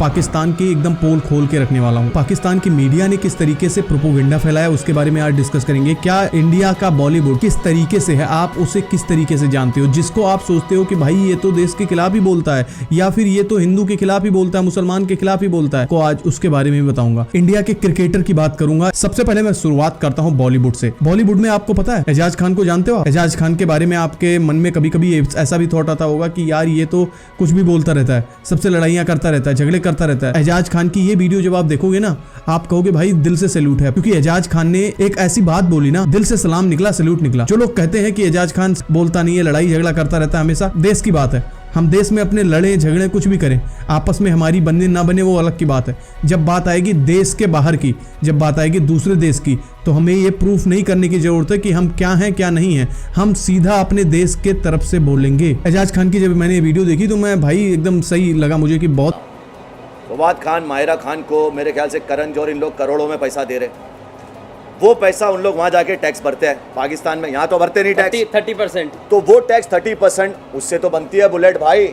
पाकिस्तान की एकदम पोल खोल के रखने वाला हूँ। पाकिस्तान की मीडिया ने किस तरीके से प्रोपोगेंडा फैलाया उसके बारे में आज डिस्कस करेंगे। क्या इंडिया का बॉलीवुड किस तरीके से है, आप उसे किस तरीके से जानते हो? जिसको आप सोचते हो कि भाई ये तो देश के खिलाफ ही बोलता है या फिर ये तो हिंदू के खिलाफ ही बोलता है, मुसलमान के खिलाफ ही बोलता है, को आज उसके बारे में बताऊंगा। इंडिया के क्रिकेटर की बात करूंगा। सबसे पहले मैं शुरुआत करता हूँ बॉलीवुड से। बॉलीवुड में आपको पता है एजाज खान को जानते हो? एजाज खान के बारे में आपके मन में कभी कभी ऐसा भी थॉट आता होगा कि यार ये तो कुछ भी बोलता रहता है, सबसे लड़ाइयां करता रहता है, झगड़े करता रहता है। एजाज खान की ये वीडियो जब आप देखोगे ना, आप कहोगे भाई दिल से सैल्यूट है, क्योंकि एजाज खान ने एक ऐसी बात बोली ना, दिल से सलाम निकला, सैल्यूट निकला। जो लोग कहते हैं कि एजाज खान बोलता नहीं है, लड़ाई झगड़ा करता रहता है हमेशा, देश की बात है। हम देश में अपने लड़े झगड़े कुछ भी करें, आपस में हमारी बनने ना बने वो अलग की बात है। जब बात आएगी देश के बाहर की, जब बात आएगी दूसरे देश की, तो हमें ये प्रूफ नहीं करने की जरूरत है कि हम क्या हैं क्या नहीं हैं। हम सीधा अपने देश के तरफ से बोलेंगे। एजाज खान की जब मैंने ये वीडियो देखी तो मैं भाई एकदम सही लगा मुझे कि बहुत। फवाद खान, माहिरा खान को मेरे ख्याल से करण जौहर इन लोग करोड़ों में पैसा दे रहे। वो पैसा उन लोग वहाँ जाके टैक्स भरते हैं पाकिस्तान में, यहाँ तो भरते नहीं टैक्स। 30%। तो वो टैक्स 30% उससे तो बनती है बुलेट भाई,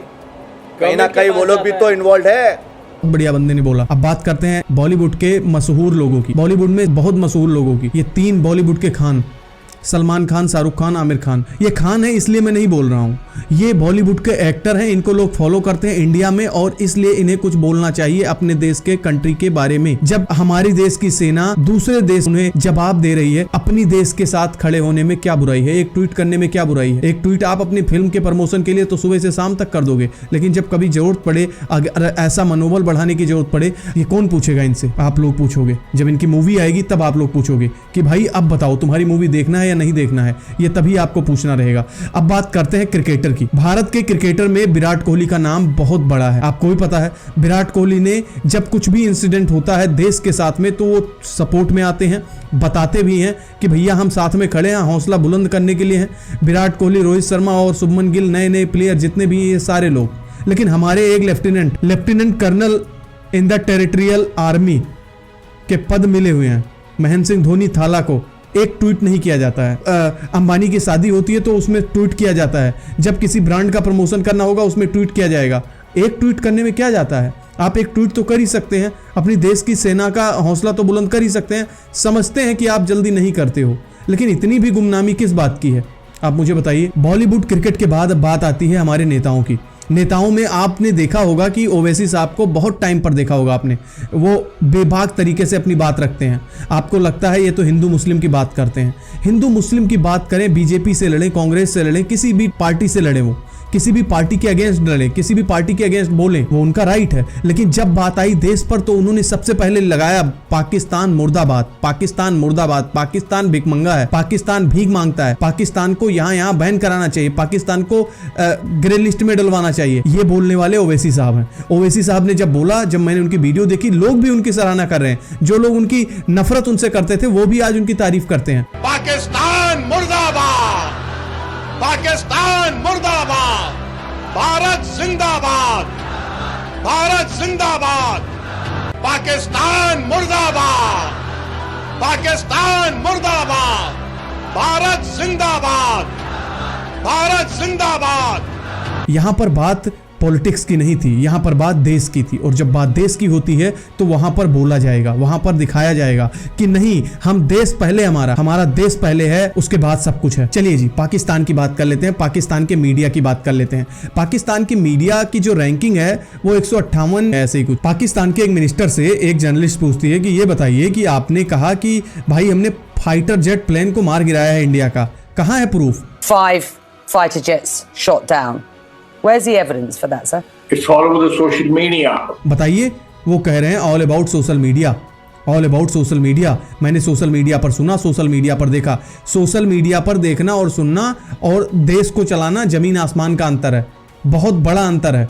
कहीं ना कहीं वो लोग भी तो इन्वॉल्व है। बढ़िया बंदे ने बोला। अब बात करते हैं बॉलीवुड के मशहूर लोगों की, बॉलीवुड में बहुत मशहूर लोगों की। ये 3 बॉलीवुड के खान, सलमान खान, शाहरुख खान, आमिर खान। ये खान है इसलिए मैं नहीं बोल रहा हूँ, ये बॉलीवुड के एक्टर हैं, इनको लोग फॉलो करते हैं इंडिया में, और इसलिए इन्हें कुछ बोलना चाहिए अपने देश के कंट्री के बारे में। जब हमारी देश की सेना दूसरे देश उन्हें जवाब दे रही है, अपनी देश के साथ खड़े होने में क्या बुराई है? एक ट्वीट करने में क्या बुराई है? एक ट्वीट आप अपनी फिल्म के प्रमोशन के लिए तो सुबह से शाम तक कर दोगे, लेकिन जब कभी जरूरत पड़े, अगर ऐसा मनोबल बढ़ाने की जरूरत पड़े, ये कौन पूछेगा इनसे? आप लोग पूछोगे। जब इनकी मूवी आएगी तब आप लोग पूछोगे कि भाई अब बताओ तुम्हारी मूवी देखना है या नहीं देखना है, ये तभी आपको पूछना रहेगा। अब बात करते हैं क्रिकेटर की। भारत के क्रिकेटर में विराट कोहली का नाम बहुत बड़ा है, आपको भी पता है। विराट कोहली ने जब कुछ भी इंसिडेंट होता है देश के साथ में तो वो सपोर्ट में आते हैं, बताते भी हैं कि भैया हम साथ में खड़े हैं, हौसला बुलंद करने के लिए हैं। विराट कोहली, रोहित शर्मा और शुभमन गिल, नए नए प्लेयर जितने भी ये सारे लोग। लेकिन हमारे एक lieutenant colonel in the territorial army के पद मिले हुए हैं महेंद्र सिंह धोनी थाला को, एक ट्वीट नहीं किया जाता है। अंबानी की शादी होती है तो उसमें ट्वीट किया जाता है, जब किसी ब्रांड का प्रमोशन करना होगा उसमें ट्वीट किया जाएगा। एक ट्वीट करने में क्या जाता है? आप एक ट्वीट तो कर ही सकते हैं, अपनी देश की सेना का हौसला तो बुलंद कर ही सकते हैं। समझते हैं कि आप जल्दी नहीं करते हो, लेकिन इतनी भी गुमनामी किस बात की है आप मुझे बताइए। बॉलीवुड क्रिकेट के बाद बात आती है हमारे नेताओं की। नेताओं में आपने देखा होगा कि ओवैसी साहब को बहुत टाइम पर देखा होगा आपने, वो बेबाक तरीके से अपनी बात रखते हैं। आपको लगता है ये तो हिंदू मुस्लिम की बात करते हैं। हिंदू मुस्लिम की बात करें, बीजेपी से लड़े, कांग्रेस से लड़े, किसी भी पार्टी से लड़े, वो किसी भी पार्टी के अगेंस्ट लड़े, किसी भी पार्टी के अगेंस्ट बोले, वो उनका राइट है। लेकिन जब बात आई देश पर तो उन्होंने सबसे पहले लगाया पाकिस्तान मुर्दाबाद, पाकिस्तान मुर्दाबाद, पाकिस्तान भिखमंगा है, पाकिस्तान भीख मांगता है, पाकिस्तान को यहाँ बैन कराना चाहिए, पाकिस्तान को ग्रे लिस्ट में डलवाना चाहिए। ये बोलने वाले ओवैसी साहब हैं। ओवैसी साहब ने जब बोला, जब मैंने उनकी वीडियो देखी, लोग भी उनकी सराहना कर रहे हैं। जो लोग उनकी नफरत उनसे करते थे वो भी आज उनकी तारीफ करते हैं। पाकिस्तान मुर्दाबाद, पाकिस्तान मुर्दाबाद, भारत जिंदाबाद, भारत जिंदाबाद, पाकिस्तान मुर्दाबाद, पाकिस्तान मुर्दाबाद, भारत जिंदाबाद, भारत जिंदाबाद। यहां पर बात पॉलिटिक्स की नहीं थी, यहां पर बात देश की थी। और जब बात देश की होती है तो वहां पर बोला जाएगा, वहां पर दिखाया जाएगा कि नहीं, हम देश पहले, हमारा देश पहले है, उसके बाद सब कुछ है। चलिए जी, पाकिस्तान की बात कर लेते हैं, पाकिस्तान के मीडिया की बात कर लेते हैं। पाकिस्तान की मीडिया की जो रैंकिंग है वो 158 ऐसे ही कुछ। पाकिस्तान के एक मिनिस्टर से एक जर्नलिस्ट पूछती है कि ये बताइए कि आपने कहा कि भाई हमने फाइटर जेट प्लेन को मार गिराया है इंडिया का, कहाँ है proof? 5 fighter jets shot down. Where's the evidence for that, sir? It's all over the social media. बताइए, वो कह रहे हैं all about social media, all about social media. मैंने सोशल मीडिया पर सुना, सोशल मीडिया पर देखा। सोशल मीडिया पर देखना और सुनना और देश को चलाना जमीन आसमान का अंतर है, बहुत बड़ा अंतर है।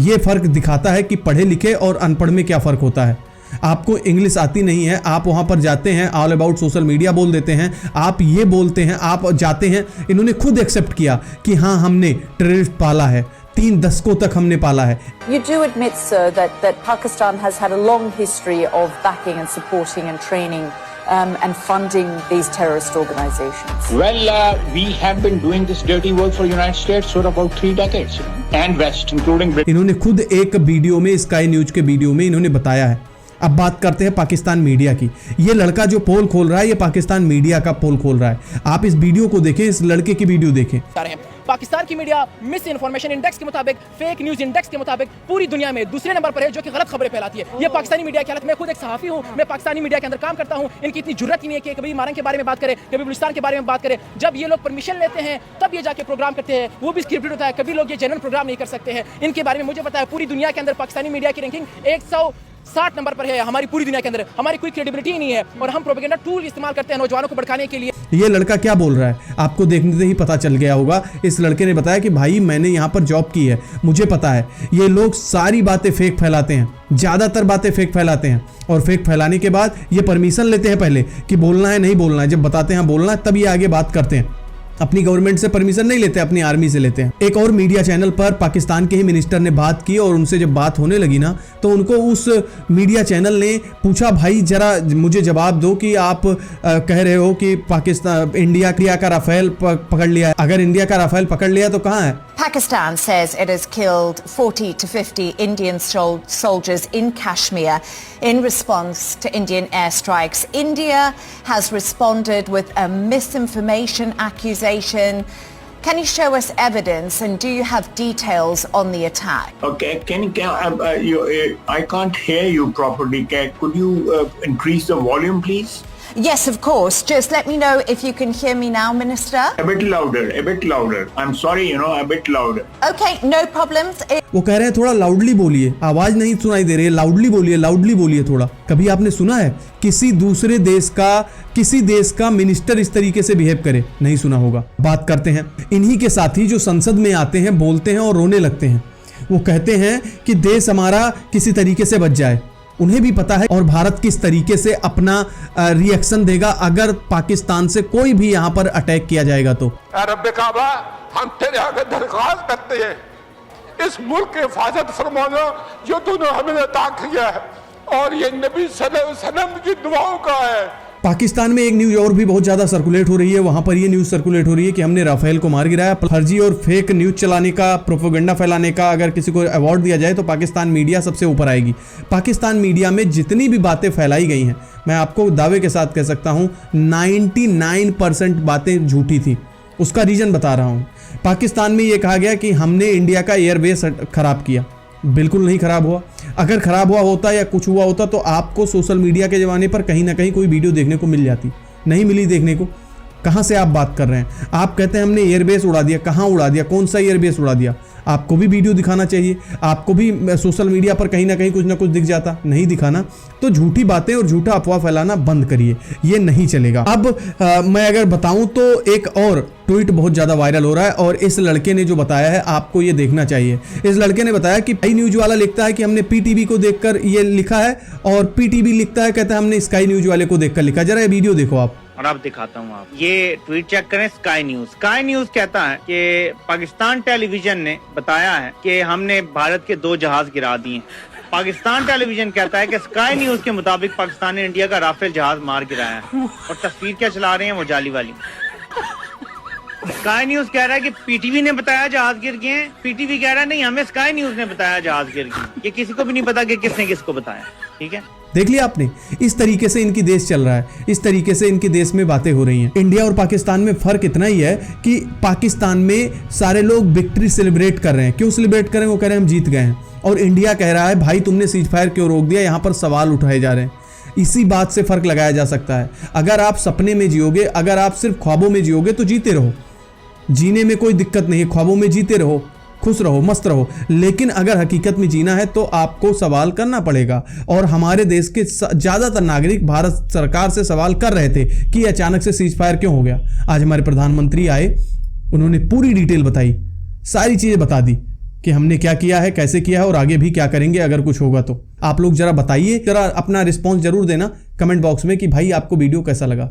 ये फर्क दिखाता है कि पढ़े लिखे और अनपढ़ में क्या फर्क होता है। आपको इंग्लिश आती नहीं है, आप वहां पर जाते हैं, ऑल अबाउट सोशल मीडिया बोल देते हैं, आप ये बोलते हैं, आप जाते हैं। इन्होंने खुद एक्सेप्ट किया कि हाँ, हमने टेररिस्ट पाला है, 3 दशकों तक हमने पाला है। You do admit, sir, that Pakistan has had a long history of backing and supporting and training and funding these terrorist organizations? Well, we have been doing this dirty work for United States for about 3 decades, and West, including Britain. इन्होंने खुद एक video में, sky news के video में इन्होंने बताया है। अब बात करते हैं पाकिस्तान मीडिया की। ये लड़का जो पोल खोल रहा है, ये पाकिस्तान मीडिया का पोल खोल रहा है। आप इस वीडियो को देखें, इस लड़के की वीडियो देखें। पाकिस्तान की मीडिया मिस इन्फॉर्मेशन इंडेक्स के मुताबिक, फेक न्यूज इंडेक्स के मुताबिक पूरी दुनिया में दूसरे नंबर पर है, जो कि गलत खबरें फैलाती है। ये पाकिस्तानी मीडिया की हालत। मैं खुद एक सहाफी हूँ, मैं पाकिस्तानी मीडिया के अंदर काम करता हूँ। इनकी इतनी जुर्रत ही नहीं है कि कभी मारंग के बारे में बात करें, कभी बलूचिस्तान के बारे में बात करें। जब ये लोग परमिशन लेते हैं तब ये जाके प्रोग्राम करते हैं, वो भी स्क्रिप्टेड होता है। कभी लोग ये जनरल प्रोग्राम नहीं कर सकते हैं। इनके बारे में मुझे पता है, पूरी दुनिया के अंदर पाकिस्तानी मीडिया की रैंकिंग 160 नंबर पर है। हमारी पूरी दुनिया के अंदर हमारी कोई क्रेडिबिलिटी ही नहीं है, और हम प्रोपेगेंडा टूल इस्तेमाल करते हैं नौजवानों को भड़काने के लिए। ये लड़का क्या बोल रहा है आपको देखने से ही पता चल गया होगा। इस लड़के ने बताया कि भाई मैंने यहाँ पर जॉब की है, मुझे पता है। ये लोग सारी बातें फेक फैलाते हैं, ज्यादातर बातें फेक फैलाते हैं, और फेक फैलाने के बाद ये परमिशन लेते हैं पहले कि बोलना है नहीं बोलना है। जब बताते हैं बोलना है तब ये आगे बात करते हैं। अपनी गवर्नमेंट से परमिशन नहीं लेते, अपनी आर्मी से लेते हैं। एक और मीडिया चैनल पर पाकिस्तान के ही मिनिस्टर ने बात की, और उनसे जब बात होने लगी ना, तो उनको उस मीडिया चैनल ने पूछा, भाई जरा मुझे जवाब दो कि आप कह रहे हो कि पाकिस्तान इंडिया का राफेल पकड़ लिया है। अगर इंडिया का राफेल पकड़ लिया तो कहाँ है? Pakistan says it has killed 40 to 50 Indian soldiers in Kashmir in response to Indian airstrikes. India has responded with a misinformation accusation. Can you show us evidence, and do you have details on the attack? Okay, I can't hear you properly. Could you increase the volume, please? Yes, of course. Just let me know if you can hear me now, Minister. A bit louder. I'm sorry, a bit louder. Okay, no problems. वो कह रहे हैं थोड़ा loudly बोलिए, आवाज नहीं सुनाई दे रही है, लाउडली बोलिए थोड़ा। कभी आपने सुना है किसी दूसरे देश का मिनिस्टर इस तरीके से बिहेव करे? नहीं सुना होगा। बात करते हैं इन्हीं के साथी जो संसद में आते हैं, बोलते हैं और रोने लगते हैं। वो कहते हैं कि देश हमारा किसी तरीके से बच जाए। उन्हें भी पता है और भारत किस तरीके से अपना रिएक्शन देगा अगर पाकिस्तान से कोई भी यहाँ पर अटैक किया जाएगा तो। रब्बे काबा, हम तेरे आगे दरख्वास्त करते हैं, इस मुल्क के हिफाजत फरमाना जो तूने हमें अता किया है, और ये नबी सल्लल्लाहु अलैहि वसल्लम की दुआओं का है। पाकिस्तान में एक न्यूज और भी बहुत ज्यादा सर्कुलेट हो रही है। वहां पर ये न्यूज सर्कुलेट हो रही है कि हमने राफेल को मार गिराया। फर्जी और फेक न्यूज चलाने का, प्रोपेगेंडा फैलाने का अगर किसी को अवार्ड दिया जाए तो पाकिस्तान मीडिया सबसे ऊपर आएगी। पाकिस्तान मीडिया में जितनी भी बातें फैलाई गई हैं, मैं आपको दावे के साथ कह सकता हूं 99% बातें झूठी थी। उसका रीजन बता रहा हूं। पाकिस्तान में यह कहा गया कि हमने इंडिया का एयरबेस खराब किया। बिल्कुल नहीं खराब हुआ। अगर खराब हुआ होता या कुछ हुआ होता तो आपको सोशल मीडिया के ज़माने पर कहीं ना कहीं कोई वीडियो देखने को मिल जाती। नहीं मिली देखने को। कहाँ से आप बात कर रहे हैं? आप कहते हैं हमने एयरबेस उड़ा दिया। कहाँ उड़ा दिया? कौन सा एयरबेस उड़ा दिया? आपको भी वीडियो दिखाना चाहिए। आपको भी सोशल मीडिया पर कहीं ना कहीं कुछ ना कुछ दिख जाता। नहीं दिखाना तो झूठी बातें और झूठा अफवाह फैलाना बंद करिए, ये नहीं चलेगा। अब मैं अगर बताऊं तो एक और ट्वीट बहुत ज़्यादा वायरल हो रहा है, और इस लड़के ने जो बताया है आपको ये देखना चाहिए। इस लड़के ने बताया कि स्काई न्यूज वाला लिखता है कि हमने पीटीवी को देखकर ये लिखा है, और पीटीवी लिखता है कहता है हमने स्काई न्यूज वाले को देखकर लिखा। जरा ये वीडियो देखो आप। और आप दिखाता हूँ, आप ये ट्वीट चेक करें। स्काई न्यूज कहता है कि पाकिस्तान टेलीविजन ने बताया है कि हमने भारत के 2 जहाज गिरा दिए। पाकिस्तान टेलीविजन कहता है कि स्काई न्यूज के मुताबिक पाकिस्तान ने इंडिया का राफेल जहाज मार गिराया है, और तस्वीर क्या चला रहे हैं वो जाली वाली। स्काई न्यूज कह रहा है कि पीटीवी ने बताया जहाज गिर गए हैं, पीटीवी कह रहा है नहीं हमें स्काई न्यूज ने बताया जहाज गिर गए। ये किसी को भी नहीं पता कि किसने किसको बताया। ठीक है, देख लिया आपने। इस तरीके से इनकी देश चल रहा है, इस तरीके से इनके देश में बातें हो रही हैं। इंडिया और पाकिस्तान में फर्क इतना ही है कि पाकिस्तान में सारे लोग विक्ट्री सेलिब्रेट कर रहे हैं। क्यों सेलिब्रेट कर रहे हैं? वो कह रहे हैं हम जीत गए हैं, और इंडिया कह रहा है भाई तुमने सीज फायर क्यों रोक दिया? यहाँ पर सवाल उठाए जा रहे हैं। इसी बात से फर्क लगाया जा सकता है। अगर आप सपने में जियोगे, अगर आप सिर्फ ख्वाबों में जियोगे तो जीते रहो, जीने में कोई दिक्कत नहीं है। ख्वाबों में जीते रहो, खुश रहो, मस्त रहो। लेकिन अगर हकीकत में जीना है तो आपको सवाल करना पड़ेगा। और हमारे देश के ज़्यादातर नागरिक भारत सरकार से सवाल कर रहे थे कि अचानक से सीज फायर क्यों हो गया। आज हमारे प्रधानमंत्री आए, उन्होंने पूरी डिटेल बताई, सारी चीज़ें बता दी कि हमने क्या किया है, कैसे किया है और आगे भी क्या करेंगे अगर कुछ होगा तो। आप लोग जरा बताइए, जरा अपना रिस्पॉन्स जरूर देना कमेंट बॉक्स में कि भाई आपको वीडियो कैसा लगा।